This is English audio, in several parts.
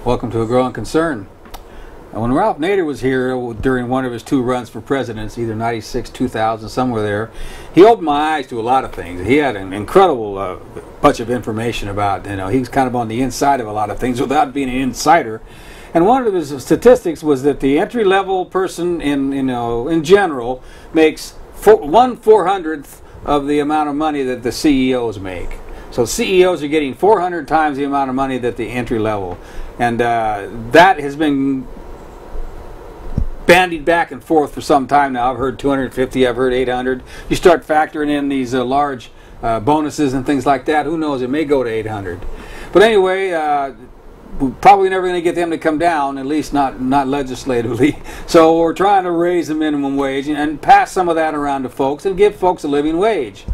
Welcome to A Growing Concern. When Ralph Nader was here during one of his 2 runs for president, either 96, 2000, somewhere there, he opened my eyes to a lot of things. He had an incredible bunch of information about, he was kind of on the inside of a lot of things without being an insider. And one of his statistics was that the entry-level person in general makes 1/400th of the amount of money that the CEOs make. So CEOs are getting 400 times the amount of money that the entry level. And that has been bandied back and forth for some time now. I've heard 250, I've heard 800. You start factoring in these large bonuses and things like that, who knows, it may go to 800. But anyway, we're probably never going to get them to come down, at least not legislatively. So we're trying to raise the minimum wage and pass some of that around to folks and give folks a living wage.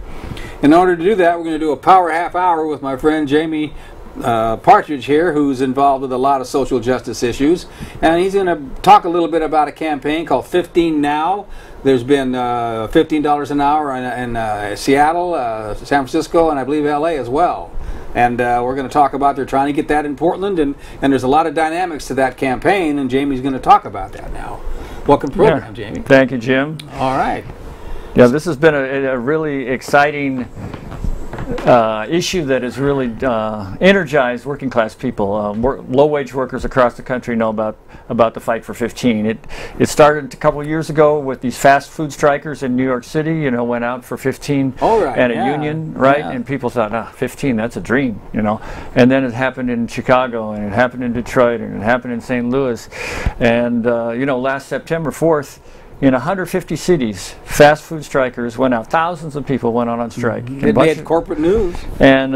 In order to do that, we're going to do a power half hour with my friend Jamie Partridge here, who's involved with a lot of social justice issues, and he's going to talk a little bit about a campaign called 15 Now. There's been $15 an hour in Seattle, San Francisco, and I believe LA as well. And we're going to talk about they're trying to get that in Portland, and there's a lot of dynamics to that campaign, and Jamie's going to talk about that now. Welcome to the program, Jamie. Thank you, Jim. All right. Yeah, this has been a really exciting issue that has really energized working class people. Low-wage workers across the country know about the fight for 15. It started a couple of years ago with these fast food strikers in New York City. Went out for 15 and a union, right? Yeah. And people thought, 15, that's a dream, And then it happened in Chicago, and it happened in Detroit, and it happened in St. Louis, and last September 4th. In 150 cities, fast food strikers went out. Thousands of people went out on strike. It made corporate news. And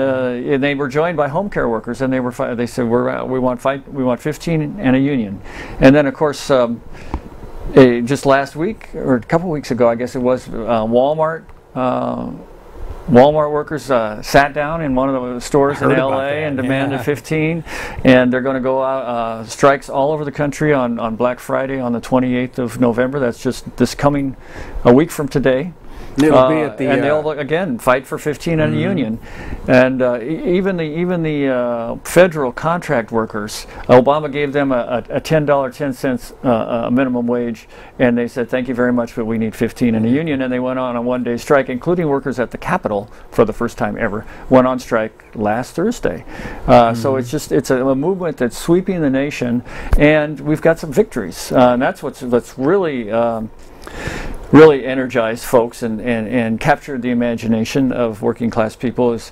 they were joined by home care workers, and they said, we want 15 and a union. And then, of course, just last week or a couple weeks ago, I guess it was, Walmart workers sat down in one of the stores in LA and demanded 15, and they're going to go out strikes all over the country on Black Friday on the 28th of November. That's just a week from today. It'll be at the, and they'll again fight for 15 and a union, and even the federal contract workers. Obama gave them a $10.10 minimum wage, and they said thank you very much, but we need 15 and a union. And they went on a one-day strike, including workers at the Capitol for the first time ever went on strike last Thursday. So it's a movement that's sweeping the nation, and we've got some victories, and that's what's really energized folks and captured the imagination of working class people is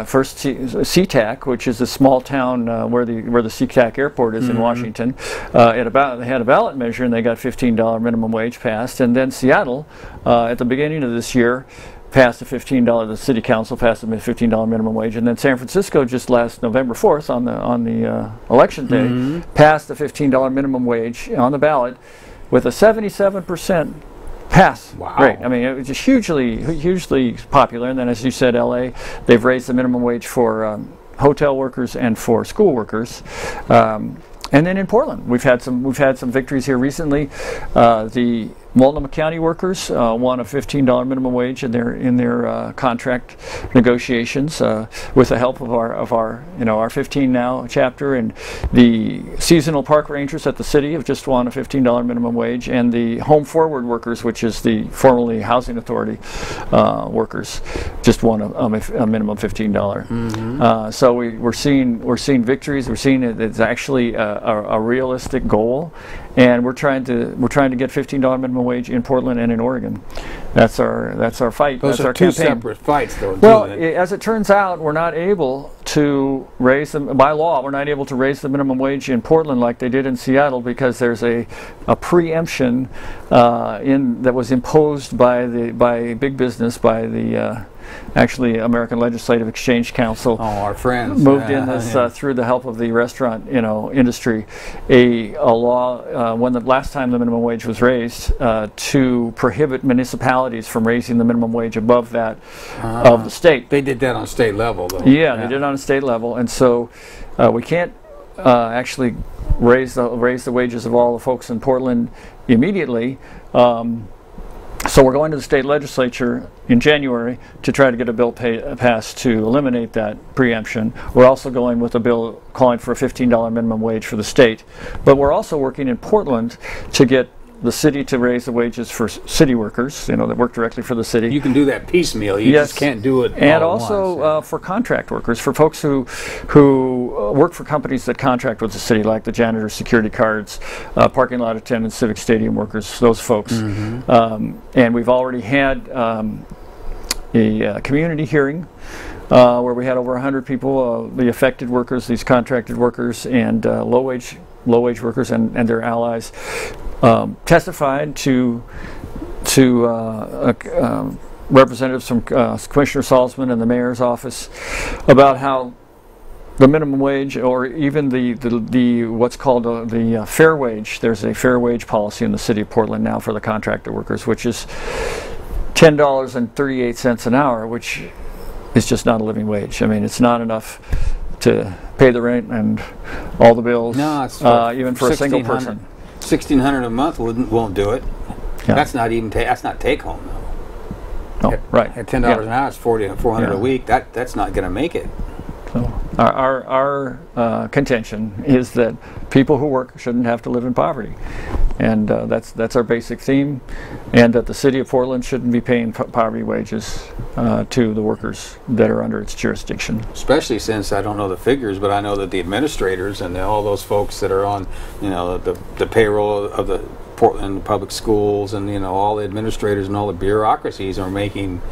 first SeaTac, which is a small town where the SeaTac airport is in Washington. They had a ballot measure, and they got $15 minimum wage passed. And then Seattle, at the beginning of this year, passed a the city council passed a $15 minimum wage, and then San Francisco just last November 4th on the election day passed a $15 minimum wage on the ballot with a 77% pass rate. I mean, it was just hugely popular. And then, as you said, LA, they've raised the minimum wage for hotel workers and for school workers. And then in Portland, we've had some victories here recently. The Multnomah County workers won a $15 minimum wage in their contract negotiations with the help of our 15 Now chapter, and the seasonal park rangers at the city have just won a $15 minimum wage, and the Home Forward workers, which is the formerly Housing Authority workers, just won a minimum $15. So we're seeing victories. We're seeing it's actually a realistic goal, and we're trying to get $15 minimum wage in Portland and in Oregon. That's our fight. Those that's are our two campaign. separate fights, though. Well, as it turns out, we're not able to raise them by law. We're not able to raise the minimum wage in Portland like they did in Seattle, because there's a preemption that was imposed by big business, by the actually American Legislative Exchange Council. Oh, our friends moved in this through the help of the restaurant industry, a law when the last time the minimum wage was raised to prohibit municipalities from raising the minimum wage above that of the state. They did that on state level, though. Yeah, they did it on a state level, and so we can't actually raise the wages of all the folks in Portland immediately. So we're going to the state legislature in January to try to get a bill passed to eliminate that preemption. We're also going with a bill calling for a $15 minimum wage for the state. But we're also working in Portland to get the city to raise the wages for city workers, that work directly for the city. You can do that piecemeal. You just can't do it all and at also once. For contract workers, for folks who work for companies that contract with the city, like the janitors, security guards, parking lot attendants, civic stadium workers, those folks. And we've already had a community hearing where we had over 100 people, the affected workers, these contracted workers, and low-wage workers and their allies, testified to representatives from Commissioner Salzman and the mayor's office about how the minimum wage, or even the what's called the fair wage. There's a fair wage policy in the city of Portland now for the contractor workers, which is $10.38 an hour, which is just not a living wage. I mean, it's not enough to pay the rent and all the bills. No, it's even for a single person. $1,600 a month won't do it. Yeah. That's not even that's not take home though. Oh, right. At $10 an hour, it's $400 a week. That's not going to make it. So our contention is that people who work shouldn't have to live in poverty, and that's our basic theme, and that the city of Portland shouldn't be paying poverty wages to the workers that are under its jurisdiction. Especially since I don't know the figures, but I know that the administrators and all those folks that are on, the payroll of the Portland public schools, and all the administrators and all the bureaucracies are making,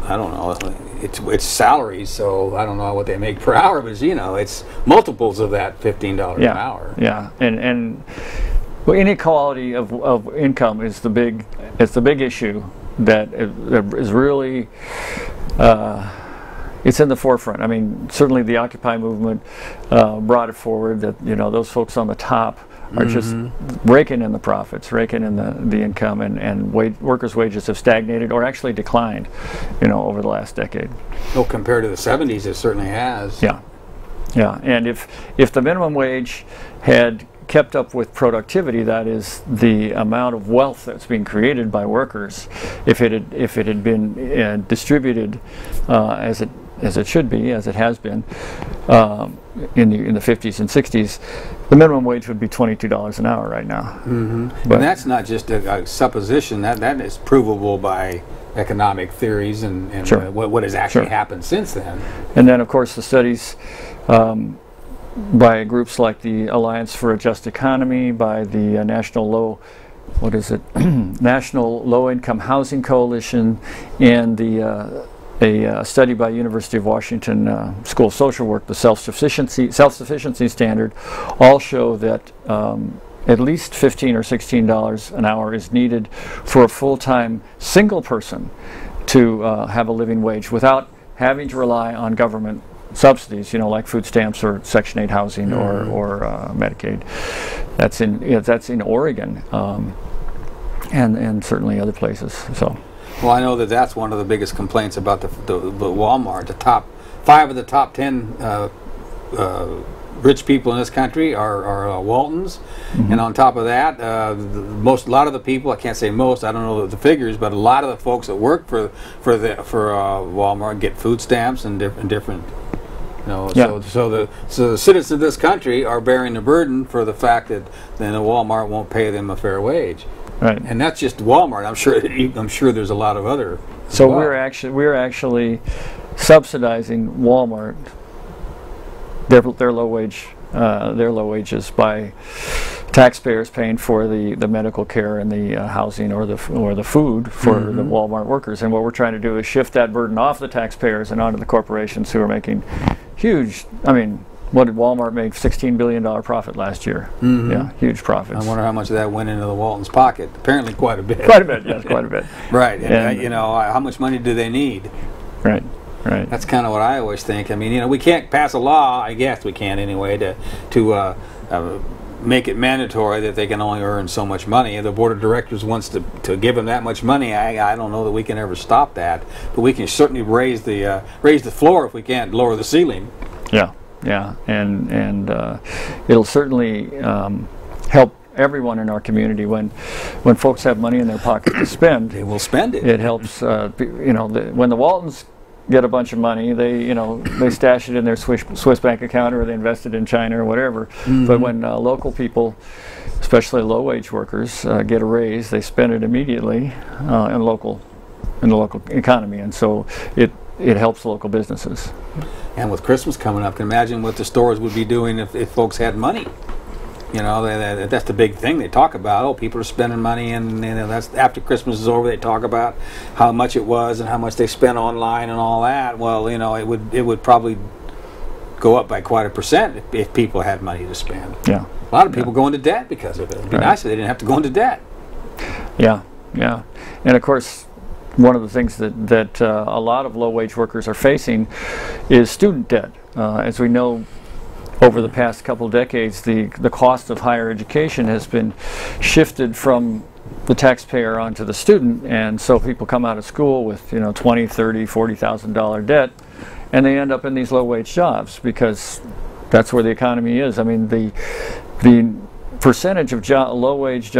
I don't know, it's salaries, so I don't know what they make per hour, but it's multiples of that $15 an hour. Yeah, and well, inequality of income is the big issue that is really it's in the forefront. I mean, certainly the Occupy movement brought it forward that those folks on the top are just raking in the profits, raking in the income, and workers' wages have stagnated or actually declined, over the last decade. Well, compared to the 70s, it certainly has. Yeah, and if the minimum wage had kept up with productivity, that is the amount of wealth that's being created by workers, if it had been distributed as it should be, as it has been in the 50s and 60s, the minimum wage would be $22 an hour right now. And that's not just a supposition. That is provable by economic theories and Sure. What has actually happened since then. And then, of course, the studies by groups like the Alliance for a Just Economy, by the National Low Income Housing Coalition, and a study by University of Washington School of Social Work, the self-sufficiency standard, all show that at least $15 or $16 an hour is needed for a full-time single person to have a living wage without having to rely on government subsidies, like food stamps or Section 8 housing or Medicaid. That's in Oregon and certainly other places. So. Well, I know that's one of the biggest complaints about the Walmart. The top 5 of the top 10 rich people in this country are Waltons, and on top of that, a lot of the people, I can't say most, I don't know the figures, but a lot of the folks that work for Walmart get food stamps and different. So the citizens of this country are bearing the burden for the fact that then Walmart won't pay them a fair wage. Right. And that's just Walmart. I'm sure there's a lot of other. So we're actually subsidizing Walmart their low wages by taxpayers paying for the medical care and the housing or the food for the Walmart workers. And what we're trying to do is shift that burden off the taxpayers and onto the corporations who are making huge. I mean, what did Walmart make? $16 billion profit last year. Yeah, huge profits. I wonder how much of that went into the Waltons' pocket. Apparently quite a bit. Quite a bit, yes, quite a bit. Right, and how much money do they need? Right. That's kind of what I always think. I mean, we can't pass a law, I guess we can anyway, to make it mandatory that they can only earn so much money. If the board of directors wants to give them that much money, I don't know that we can ever stop that. But we can certainly raise the floor if we can't lower the ceiling. Yeah, and it'll certainly help everyone in our community. When folks have money in their pocket to spend, they will spend it. It helps. You know, when the Waltons get a bunch of money, they stash it in their Swiss bank account, or they invest it in China or whatever. But when local people, especially low-wage workers, get a raise, they spend it immediately in the local economy, and so it helps local businesses. And with Christmas coming up, can imagine what the stores would be doing if folks had money. You know, that's the big thing they talk about. Oh, people are spending money, and that's after Christmas is over. They talk about how much it was and how much they spent online and all that. Well, you know, it would probably go up by quite a percent if people had money to spend. Yeah, a lot of people go into debt because of it. It'd be nice if they didn't have to go into debt. Yeah, yeah, and of course, one of the things that a lot of low-wage workers are facing is student debt. As we know, over the past couple decades, the cost of higher education has been shifted from the taxpayer onto the student, and so people come out of school with, you know, $20,000, $30,000, $40,000 debt, and they end up in these low-wage jobs because that's where the economy is. I mean, the percentage of jobs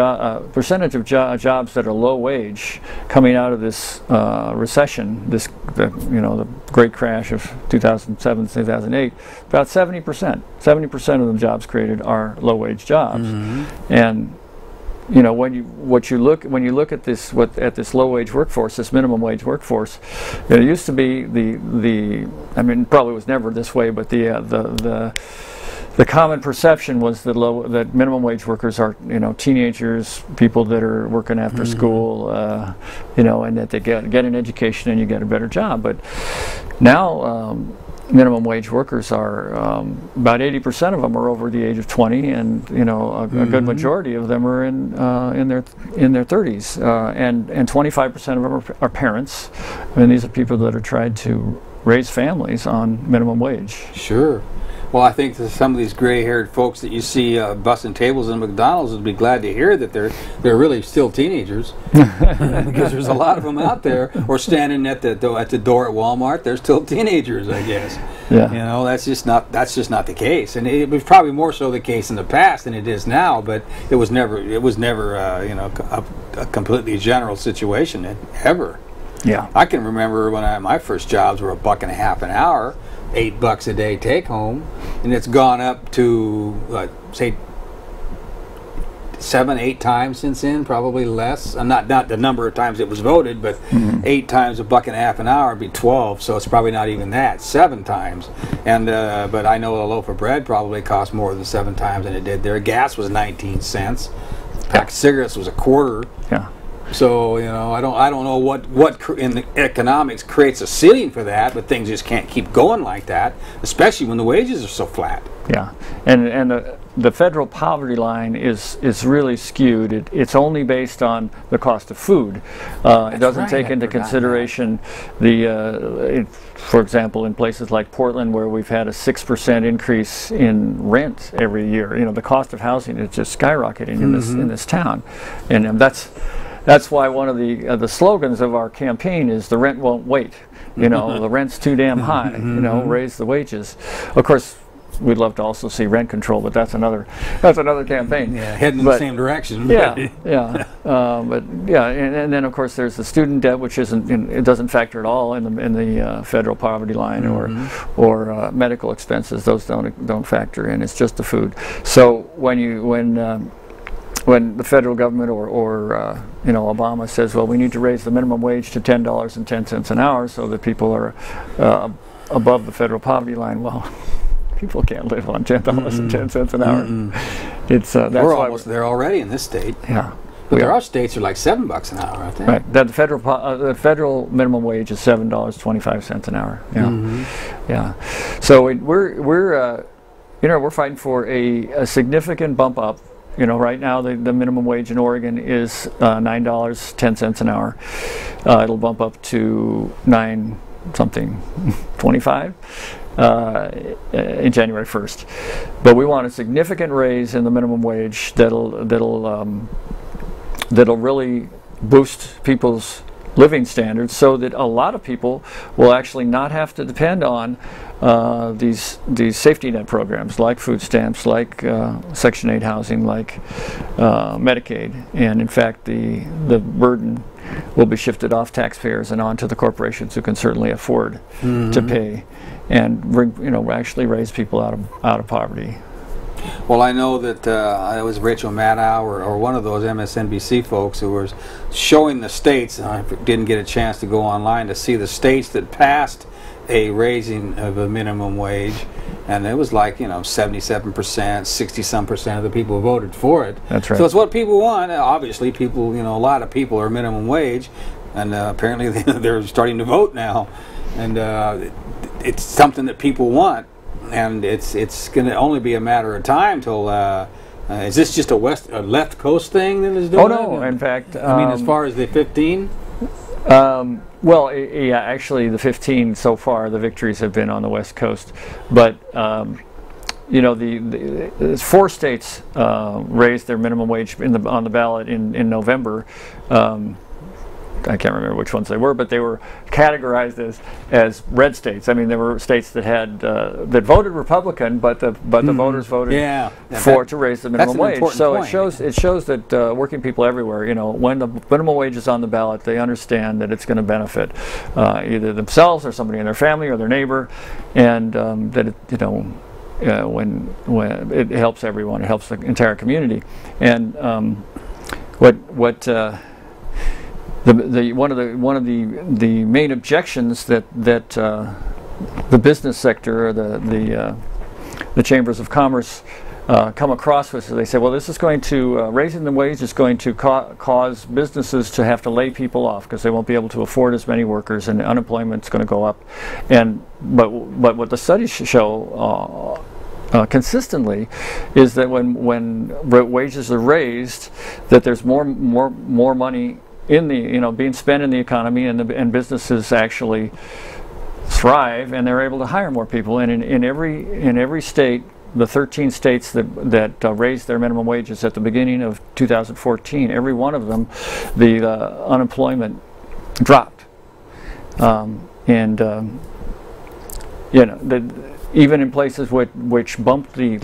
that are low wage coming out of this recession, the great crash of 2007, 2008, about 70%. 70% of the jobs created are low wage jobs, and you know, when you look at this low wage workforce, this minimum wage workforce, it used to be I mean, probably was never this way, but the common perception was that minimum wage workers are, you know, teenagers, people that are working after school, you know, and that they get an education and you get a better job. But now minimum wage workers are about 80% of them are over the age of 20, and you know, a good majority of them are in their 30s, and 25% of them are parents. I mean, these are people that are trying to raise families on minimum wage. Sure. Well, I think that some of these gray-haired folks that you see bussing tables in McDonald's would be glad to hear that they're really still teenagers, because there's a lot of them out there, or standing at the door at Walmart. They're still teenagers, I guess. Yeah. You know, that's just not the case, and it was probably more so the case in the past than it is now. But it was never you know, a completely general situation ever. Yeah. I can remember when my first jobs were $1.50 an hour. $8 a day take home, and it's gone up to say 7, 8 times since then, probably less. Not the number of times it was voted, but 8 times $1.50 an hour would be 12, so it's probably not even that, 7 times. And but I know a loaf of bread probably cost more than 7 times than it did there. Gas was 19 cents. A pack of cigarettes was a quarter. Yeah. So, you know, I don't know what in the economics creates a ceiling for that, but things just can't keep going like that, especially when the wages are so flat. Yeah, and the federal poverty line is really skewed. It's only based on the cost of food. It doesn't take into consideration for example, in places like Portland, where we've had a 6% increase in rent every year. You know, the cost of housing is just skyrocketing in this town, and that's why one of the slogans of our campaign is "The rent won't wait." You know, the rent's too damn high. You know, raise the wages. Of course, we'd love to also see rent control, but that's another campaign. Yeah, heading in the same direction. Yeah, yeah. But yeah, and then of course there's the student debt, which it doesn't factor at all in the federal poverty line, or medical expenses. Those don't factor in. It's just the food. So when the federal government or you know, Obama says, well, we need to raise the minimum wage to $10.10 an hour so that people are above the federal poverty line, well, people can't live on $10.10 an hour. It's we're almost there already in this state. Yeah, but there are states that are like $7 an hour, I think. Right. That the federal minimum wage is $7.25 an hour. Yeah, yeah. So we're you know, we're fighting for a significant bump up. You know, right now the minimum wage in Oregon is $9.10 an hour. It'll bump up to $9.25 in January 1st. But we want a significant raise in the minimum wage that'll really boost people's living standards, so that a lot of people will actually not have to depend on these safety net programs like food stamps, like Section 8 housing, like Medicaid. And in fact, the burden will be shifted off taxpayers and onto the corporations who can certainly afford to pay and bring, actually raise people out of poverty. Well, I know that it was Rachel Maddow or one of those MSNBC folks who was showing the states, and I didn't get a chance to go online to see the states that passed a raising of a minimum wage, and it was like 77%, 60-some% of the people who voted for it. That's right. So it's what people want. Obviously, people, a lot of people are minimum wage, and apparently they're starting to vote now, and it's something that people want. And it's going to only be a matter of time till. Is this just a left coast thing that is doing? Oh no! In fact, I mean, as far as the 15. Well, yeah, actually, the 15 so far, the victories have been on the West Coast, but the 4 states raised their minimum wage on the ballot in November. I can't remember which ones they were, but they were categorized as red states. I mean, there were states that had that voted Republican, but the voters voted to raise the minimum wage. So it shows that working people everywhere, when the minimum wage is on the ballot, they understand that it's going to benefit either themselves or somebody in their family or their neighbor, and that when it helps everyone, it helps the entire community. And one of the main objections that the business sector or the chambers of commerce come across with, so they say, well, this is going to raising the wage is going to cause businesses to have to lay people off because they won't be able to afford as many workers, and unemployment's going to go up. But what the studies show consistently is that when wages are raised, that there's more money in the being spent in the economy, and businesses actually thrive, and they're able to hire more people. And in every state, the 13 states that raised their minimum wages at the beginning of 2014, every one of them, the unemployment dropped, even in places which bumped the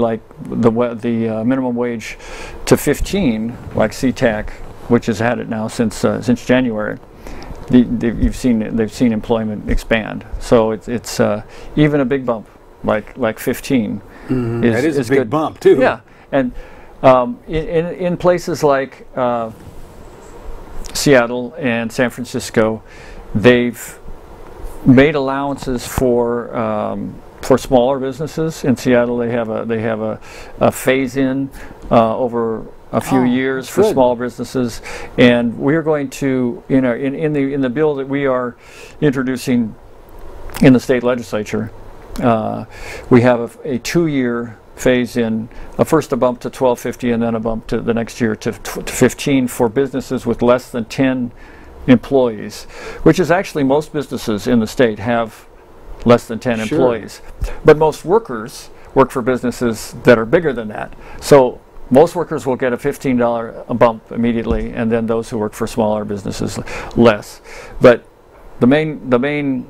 minimum wage to 15, like SeaTac, which has had it now since January. They've seen employment expand. So it's even a big bump like 15. That is a big good. bump too. Yeah, and in places like Seattle and San Francisco, they've made allowances for smaller businesses. In Seattle, they have a phase-in over a few years for small businesses, and we're going to in the bill that we are introducing in the state legislature, we have a 2-year phase-in, first a bump to $12.50 and then a bump to the next year to $15 for businesses with less than 10 employees, which is actually most businesses in the state have less than 10 employees, but most workers work for businesses that are bigger than that. So most workers will get a $15 bump immediately, and then those who work for smaller businesses less. But the main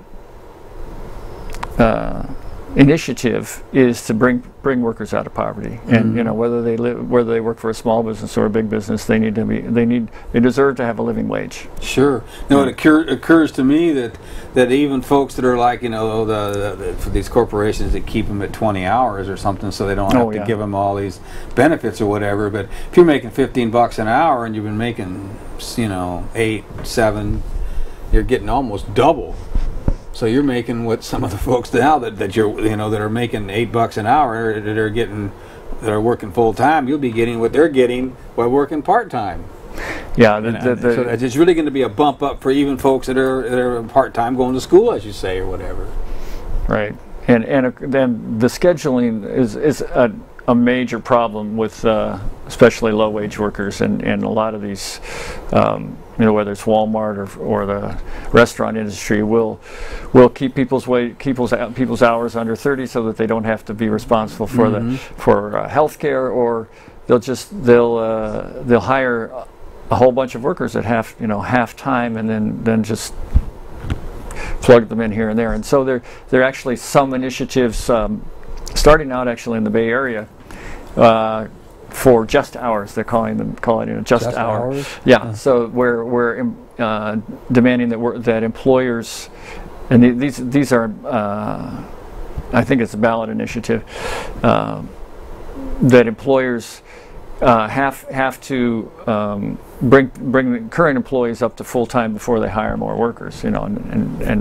initiative is to bring workers out of poverty, and whether they work for a small business or a big business, they deserve to have a living wage. Sure. No, it occurs to me that even folks that are like for these corporations that keep them at 20 hours or something, so they don't have to give them all these benefits or whatever. But if you're making $15 an hour and you've been making 8, 7, you're getting almost double. So you're making what some of the folks now that are making $8 an hour that are working full time. You'll be getting what they're getting while working part time. Yeah, so it's really going to be a bump up for even folks that are part time going to school, as you say, or whatever. Right, and then the scheduling is a major problem with especially low wage workers, and a lot of these. Whether it's Walmart or the restaurant industry, will keep people's hours under 30 so that they don't have to be responsible for for health care, or they'll hire a whole bunch of workers at half time, and then just plug them in here and there. And so there are actually some initiatives starting out actually in the Bay Area for just hours. They're calling it just hours. Yeah. So we're demanding that employers, and these are I think it's a ballot initiative, that employers have to bring the current employees up to full time before they hire more workers. And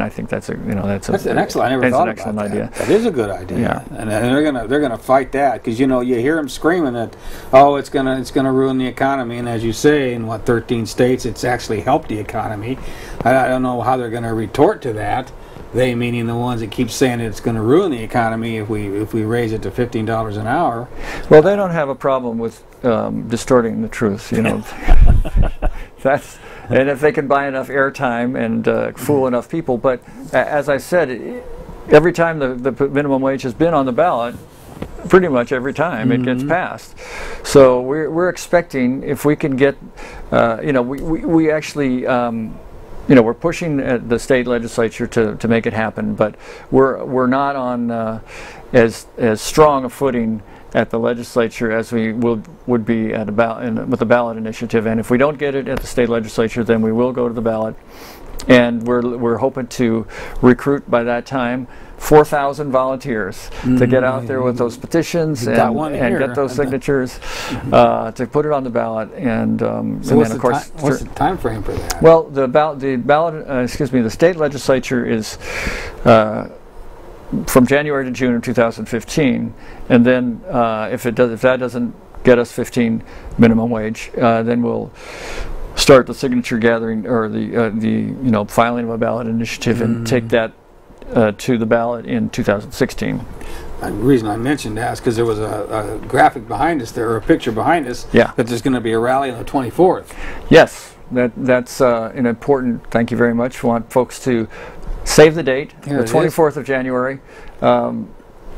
I think that's an excellent. I never thought about that. Idea. That is a good idea. Yeah. And they're gonna fight that, because you hear them screaming that, oh, it's gonna ruin the economy, and as you say, in 13 states it's actually helped the economy. I don't know how they're going to retort to that. They meaning the ones that keep saying it's going to ruin the economy if we raise it to $15 an hour. Well, they don't have a problem with distorting the truth, That's, and if they can buy enough airtime and fool enough people. But as I said, every time the minimum wage has been on the ballot, pretty much every time it gets passed. So we're expecting, if we can get, we actually. We're pushing the state legislature to make it happen, but we're not on as strong a footing at the legislature as we would be at with the ballot initiative. And if we don't get it at the state legislature, then we will go to the ballot. And we're hoping to recruit by that time 4,000 volunteers to get out there with those petitions and get those signatures to put it on the ballot. And, so and what's then of course, what's the time frame for that? Well, the state legislature is from January to June of 2015, and then if that doesn't get us 15 minimum wage, then we'll start the signature gathering, or the filing of a ballot initiative, and take that to the ballot in 2016. The reason I mentioned that is because there was a graphic behind us there, or a picture behind us, that there's going to be a rally on the 24th. Yes, that's an important. Thank you very much. We want folks to save the date, the 24th of January.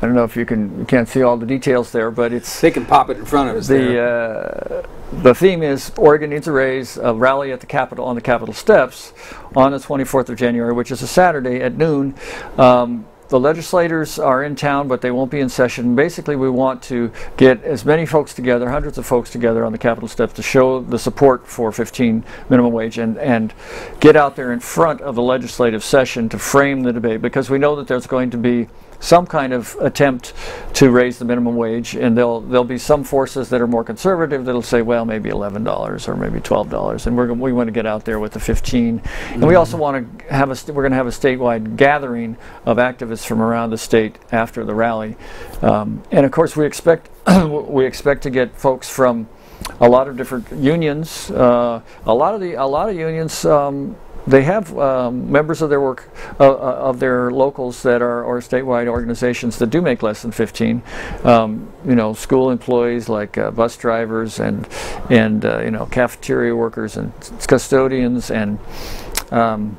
I don't know if you can't see all the details there, but it's. They can pop it in front of us. The theme is Oregon needs a raise. A rally at the Capitol, on the Capitol steps, on the 24th of January, which is a Saturday at noon. The legislators are in town, but they won't be in session. Basically, we want to get as many folks together, hundreds of folks together on the Capitol steps, to show the support for 15 minimum wage, and get out there in front of the legislative session to frame the debate, because we know that there's going to be some kind of attempt to raise the minimum wage, and there'll be some forces that are more conservative that'll say, well, maybe $11 or maybe $12, and we want to get out there with the 15. And we also want to have we're going to have a statewide gathering of activists from around the state after the rally, and of course we expect to get folks from a lot of different unions. A lot of unions. They have members of their of their locals that are, or statewide organizations that do make less than 15. School employees like bus drivers and cafeteria workers and custodians, and I'll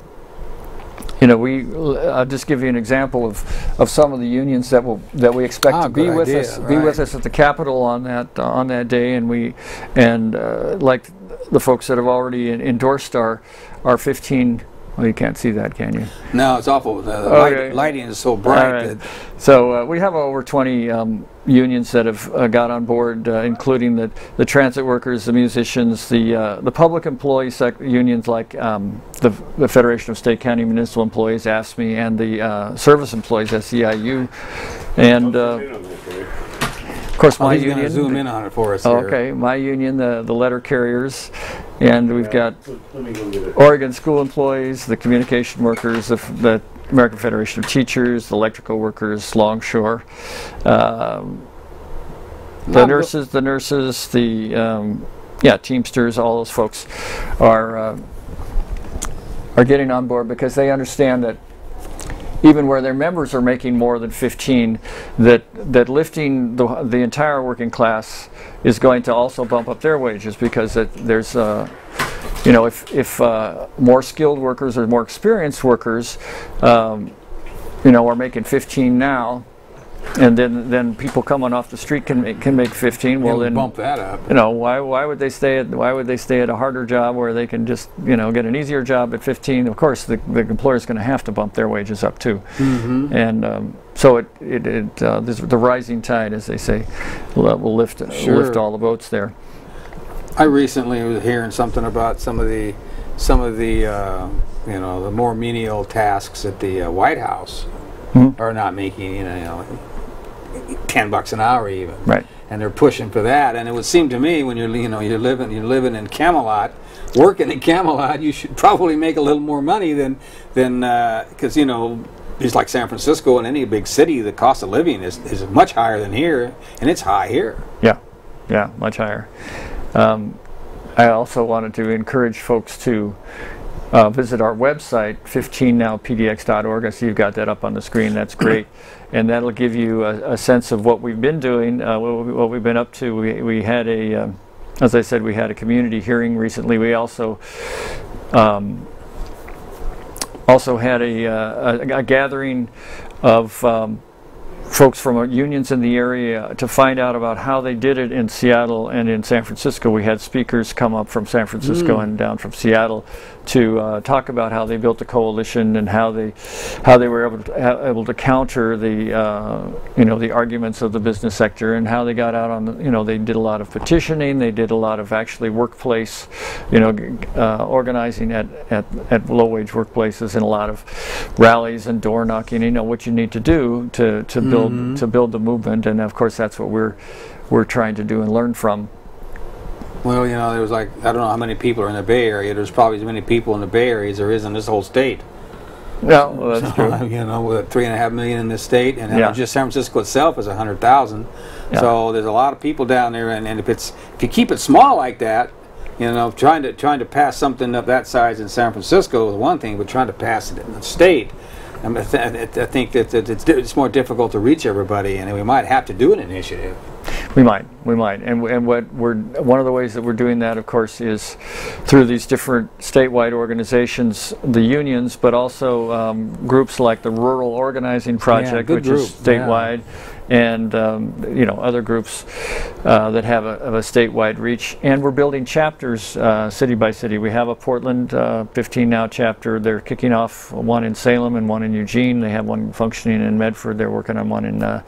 just give you an example of some of the unions that we expect to be with us at the Capitol on that day, and like the folks that have already endorsed our 15. Well, you can't see that, can you? No, it's awful. The lighting is so bright. Right. So we have over 20 unions that have got on board, including the transit workers, the musicians, the public employee unions like the Federation of State, County, Municipal Employees, AFSCME, and the service employees, SEIU, and. Of course, my union. Going to zoom in on it for us. Okay, my union, the letter carriers, and we've got Oregon school employees, the communication workers, the American Federation of Teachers, the electrical workers, Longshore, the nurses, the Teamsters. All those folks are getting on board, because they understand that even where their members are making more than 15, that lifting the entire working class is going to also bump up their wages, because there's if more skilled workers or more experienced workers are making 15 now, And then people coming off the street can make 15. Well, then bump that up. You know, why would they stay at a harder job where they can just, you know, get an easier job at 15? Of course, the employer's going to have to bump their wages up too. Mm-hmm. And so the rising tide, as they say, will lift all the boats there. I recently was hearing something about some of the you know, the more menial tasks at the White House are not making, you know, $10 an hour even. Right. And they're pushing for that. And it would seem to me when you're living in Camelot, working in Camelot, you should probably make a little more money than because you know, just like San Francisco and any big city, the cost of living is much higher than here, and it's high here. Yeah, much higher. I also wanted to encourage folks to visit our website, 15nowpdx.org. I see you've got that up on the screen. That's great. And that'll give you a sense of what we've been doing, what we've been up to. We had as I said, we had a community hearing recently. We also had a gathering of folks from unions in the area to find out about how they did it in Seattle and in San Francisco. We had speakers come up from San Francisco and down from Seattle to talk about how they built a coalition and how they were able to counter the you know, the arguments of the business sector, and how they got out on the, you know, they did a lot of petitioning, they did a lot of actually workplace, you know, organizing at low wage workplaces, and a lot of rallies and door knocking. You know what you need to do to build the movement, and of course that's what we're trying to do and learn from. Well, you know, there was like, I don't know how many people are in the Bay Area. There's probably as many people in the Bay Area as there is in this whole state. Yeah, well, that's true. You know, with 3.5 million in this state, and just San Francisco itself is 100,000. Yeah. So there's a lot of people down there, and if you keep it small like that, you know, trying to pass something of that size in San Francisco is one thing, but trying to pass it in the state, I think that it's more difficult to reach everybody, and we might have to do an initiative. We might, and one of the ways that we're doing that, of course, is through these different statewide organizations, the unions, but also groups like the Rural Organizing Project, which is statewide. And you know, other groups that have a statewide reach, and we're building chapters city by city. We have a Portland 15 Now chapter. They're kicking off one in Salem and one in Eugene. They have one functioning in Medford. They're working on one in the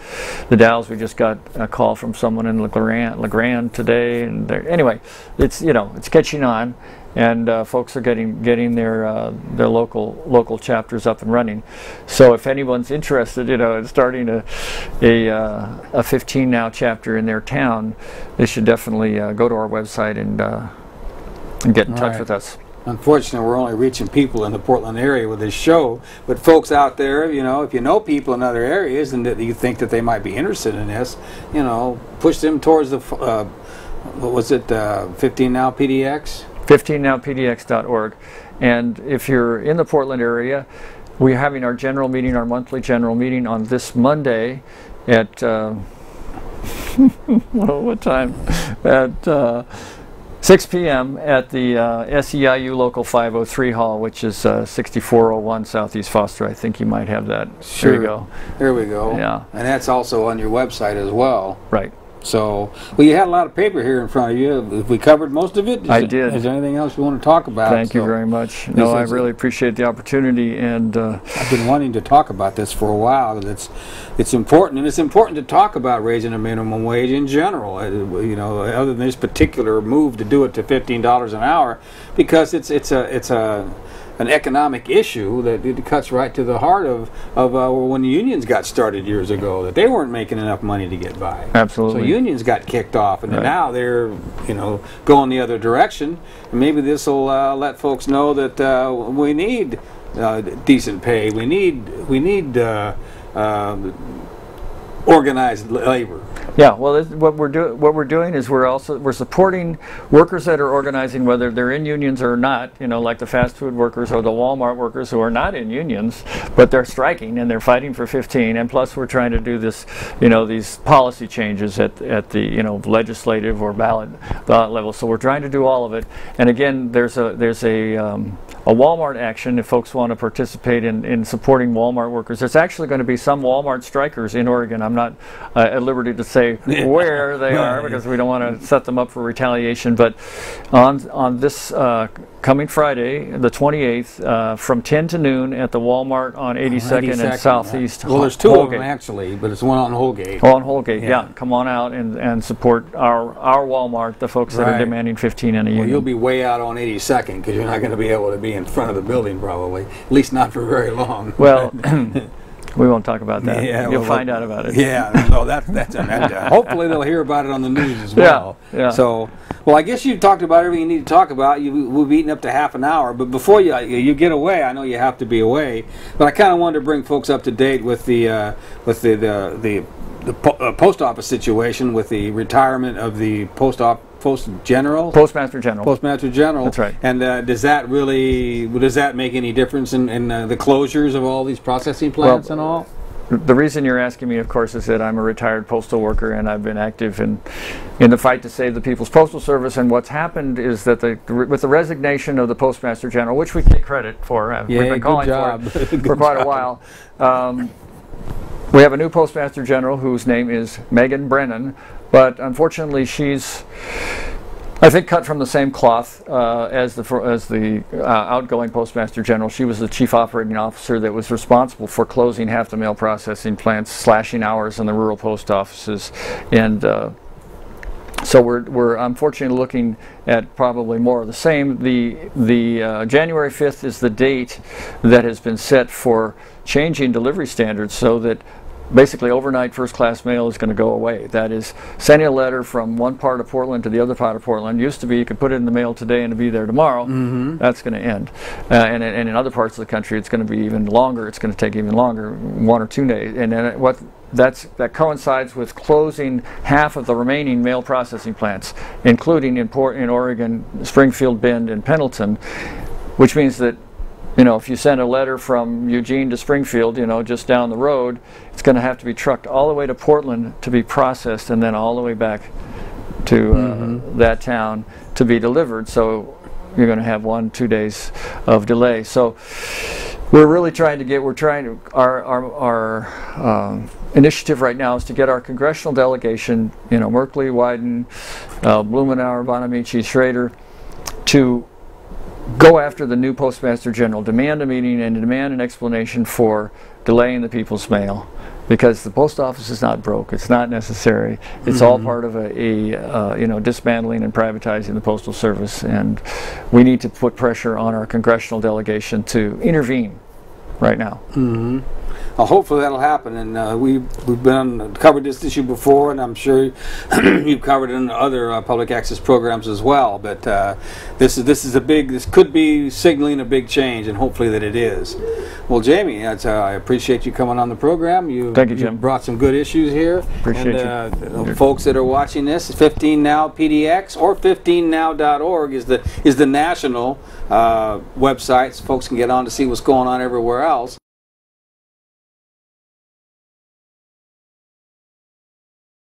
Dalles. We just got a call from someone in LeGrand today, and anyway, it's, you know, it's catching on. And folks are getting their local chapters up and running. So if anyone's interested, you know, in starting a 15 Now chapter in their town, they should definitely go to our website and get in touch with us. Unfortunately, we're only reaching people in the Portland area with this show. But folks out there, you know, if you know people in other areas and that you think that they might be interested in this, you know, push them towards the what was it, 15 Now PDX? 15nowpdx.org. And if you're in the Portland area, we're having our general meeting, our monthly general meeting, on this Monday at what time? At 6 p.m. at the SEIU Local 503 Hall, which is 6401 Southeast Foster. I think you might have that. Sure. There you go. There we go. Yeah. And that's also on your website as well. Right. So, well, you had a lot of paper here in front of you. Have we covered most of it? I did. Is there anything else you want to talk about? Thank you very much. No, I really appreciate the opportunity, and I've been wanting to talk about this for a while. It's important, and it's important to talk about raising the minimum wage in general. You know, other than this particular move to do it to $15 an hour, because it's an economic issue that it cuts right to the heart of when the unions got started years ago, that they weren't making enough money to get by. Absolutely. So unions got kicked off, and now they're, you know, going the other direction. And maybe this will let folks know that we need decent pay. We need organized labor. Yeah, well, what we're doing is we're supporting workers that are organizing, whether they're in unions or not. You know, like the fast food workers or the Walmart workers who are not in unions, but they're striking and they're fighting for 15. And plus, we're trying to do this, you know, these policy changes at the, you know, legislative or ballot level. So we're trying to do all of it. And again, there's a a Walmart action if folks want to participate in supporting Walmart workers. There's actually going to be some Walmart strikers in Oregon. I'm not at liberty to say where they are because we don't want to set them up for retaliation. But on this coming Friday, the 28th, from 10 to noon at the Walmart on 82nd and Southeast. Well, there's two of them actually, but it's one on Holgate. Oh, on Holgate, yeah. Come on out and support our Walmart, the folks that are demanding 15 and a union. Well, you'll be way out on 82nd because you're not going to be able to be in front of the building probably, at least not for very long. Well, we won't talk about that. Yeah, You'll find out about it. Yeah, no, that's hopefully they'll hear about it on the news as well. Yeah. So, well, I guess you've talked about everything you need to talk about. We've eaten up to half an hour, but before you get away, I know you have to be away, but I kind of wanted to bring folks up to date with the post office situation with the retirement of the Postmaster General. Postmaster General. That's right. And does that make any difference in the closures of all these processing plants and all? The reason you're asking me, of course, is that I'm a retired postal worker and I've been active in the fight to save the People's Postal Service. And what's happened is that with the resignation of the Postmaster General, which we take credit for, we've been calling for quite a while. We have a new Postmaster General whose name is Megan Brennan, but unfortunately she's, I think, cut from the same cloth as the outgoing Postmaster General. She was the chief operating officer that was responsible for closing half the mail processing plants, slashing hours in the rural post offices, and so we're unfortunately looking at probably more of the same. The January 5th is the date that has been set for changing delivery standards so that basically overnight first-class mail is going to go away. That is, sending a letter from one part of Portland to the other part of Portland used to be you could put it in the mail today and it'll be there tomorrow. That's going to end. And in other parts of the country it's going to be even longer. It's going to take even longer, 1 or 2 days. And then that coincides with closing half of the remaining mail processing plants, including in Oregon, Springfield, Bend, and Pendleton, which means that, you know, if you send a letter from Eugene to Springfield, you know, just down the road, it's going to have to be trucked all the way to Portland to be processed and then all the way back to that town to be delivered. So you're going to have 1-2 days of delay. So we're really trying to our initiative right now is to get our congressional delegation, you know, Merkley, Wyden, Blumenauer, Bonamici, Schrader, to go after the new Postmaster General, demand a meeting and demand an explanation for delaying the people's mail, because the post office is not broke. It's not necessary. It's all part of you know, dismantling and privatizing the Postal Service, and we need to put pressure on our congressional delegation to intervene right now. Well, hopefully that'll happen, and we've covered this issue before, and I'm sure you've covered it in other public access programs as well. But this could be signaling a big change, and hopefully that it is. Well, Jamie, I appreciate you coming on the program. Thank you, Jim. You brought some good issues here. Appreciate you. Folks that are watching this, 15 Now PDX or 15now.org is the national websites. Folks can get on to see what's going on everywhere else.